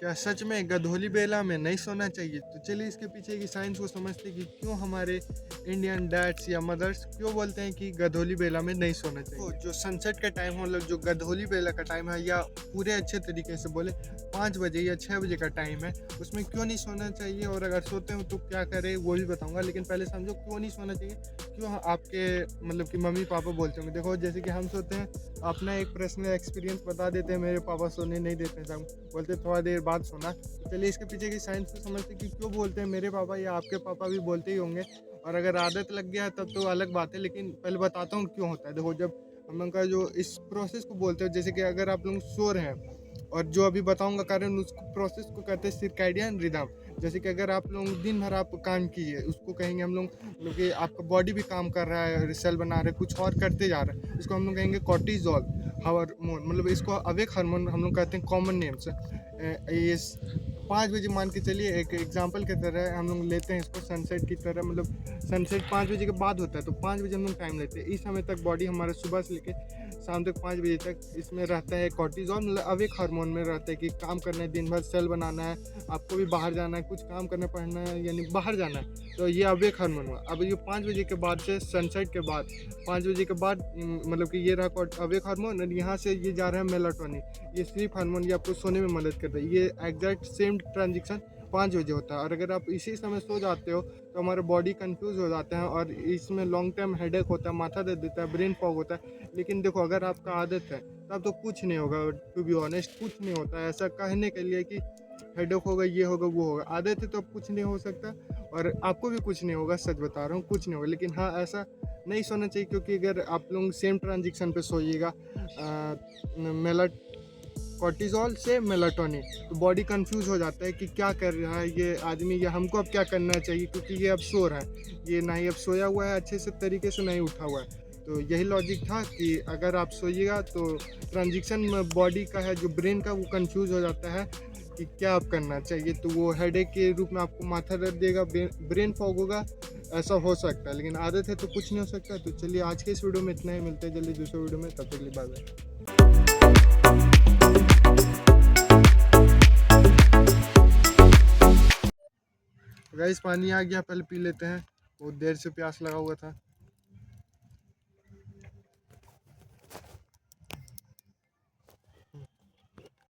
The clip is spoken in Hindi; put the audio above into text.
क्या सच में गधोली बेला में नहीं सोना चाहिए? तो चलिए इसके पीछे की साइंस को समझते हैं कि क्यों हमारे इंडियन डैड्स या मदर्स क्यों बोलते हैं कि गधोली बेला में नहीं सोना चाहिए। तो जो सनसेट का टाइम हो, मतलब जो गधोली बेला का टाइम है, या पूरे अच्छे तरीके से बोले 5 बजे या 6 बजे का टाइम है, उसमें क्यों नहीं सोना चाहिए और अगर सोते हो तो क्या करें वो भी बताऊंगा। लेकिन पहले समझो क्यों नहीं सोना चाहिए, क्यों आपके मतलब कि मम्मी पापा बोलते होंगे। देखो जैसे कि हम सोते हैं, अपना एक पर्सनल एक्सपीरियंस बता देते हैं, मेरे पापा सोने नहीं देते हैं, बोलते थोड़ा देर बाद सोना। तो चलिए इसके पीछे की साइंस को समझते कि क्यों बोलते हैं मेरे पापा, या आपके पापा भी बोलते ही होंगे। और अगर आदत लग गया तब तो अलग बात है, लेकिन पहले बताता हूँ क्यों होता है। देखो जब हम लोग का जो इस प्रोसेस को बोलते हैं, जैसे कि अगर आप लोग सो रहे हैं, और जो अभी बताऊंगा कारण, उस प्रोसेस को कहते हैं सर्कैडियन रिदम। जैसे कि अगर आप लोग दिन भर आप काम किए, उसको कहेंगे हम लोग, मतलब कि आपका बॉडी भी काम कर रहा है, सेल बना रहा है, कुछ और करते जा रहा है, इसको हम लोग कहेंगे कॉर्टिजोल हार्मोन। मतलब इसको अवेक हार्मोन हम लोग कहते हैं, कॉमन नेम्स। ये 5 बजे मान के चलिए, एक एग्जांपल की तरह हम लोग लेते हैं इसको, सनसेट की तरह। मतलब सनसेट 5 बजे के बाद होता है, तो 5 बजे हम लोग टाइम लेते हैं। इस समय तक बॉडी हमारा सुबह से लेके शाम तक 5 बजे तक इसमें रहता है कॉर्टिजोल, मतलब अवेक हार्मोन में रहता है कि काम करना है, दिन भर सेल बनाना है, आपको भी बाहर जाना है, कुछ काम करना पड़ना है, यानी बाहर जाना है, तो ये अवेक हार्मोन हुआ। अब ये 5 बजे के बाद से, सनसेट के बाद 5 बजे के बाद, मतलब कि ये रहा अवेक हार्मोन, और यहाँ से ये जा रहा है मेलाटोनिन, ये स्लीप हार्मोन, ये आपको सोने में मदद करता है। ये एग्जैक्ट सेम ट्रांजिशन 5 बजे होता है। और अगर आप इसी समय सो जाते हो तो हमारा बॉडी कंफ्यूज हो जाता है, और इसमें लॉन्ग टर्म हेडेक होता है, माथा दर्द देता है, ब्रेन फॉग होता है। लेकिन देखो अगर आपका आदत है तब तो कुछ नहीं होगा, टू बी ऑनेस्ट कुछ नहीं होता है। ऐसा कहने के लिए कि हेडेक होगा, ये होगा, वो होगा, आदत है तो अब कुछ नहीं हो सकता, और आपको भी कुछ नहीं होगा, सच बता रहा हूँ कुछ नहीं होगा। लेकिन हाँ, ऐसा नहीं सोना चाहिए, क्योंकि अगर आप लोग सेम ट्रांजिशन पे सोइएगा कॉर्टिजोल से मेलाटोनिन, तो बॉडी कंफ्यूज हो जाता है कि क्या कर रहा है ये आदमी, या हमको अब क्या करना चाहिए, क्योंकि ये अब सो रहा है, ये ना ही अब सोया हुआ है अच्छे से तरीके से, नहीं उठा हुआ है। तो यही लॉजिक था कि अगर आप सोइएगा तो ट्रांजिशन में बॉडी का है, जो ब्रेन का, वो कंफ्यूज हो जाता है कि क्या आप करना चाहिए। तो वो हेडेक के रूप में आपको माथा दर्द देगा, ब्रेन फॉग होगा, ऐसा हो सकता है। लेकिन आदत है तो कुछ नहीं हो सकता। तो चलिए आज के इस वीडियो में इतना ही, मिलते हैं जल्दी दूसरे वीडियो में, तब तक के लिए बाय बाय। गाइस पानी आ गया, पहले पी लेते हैं, बहुत देर से प्यास लगा हुआ था।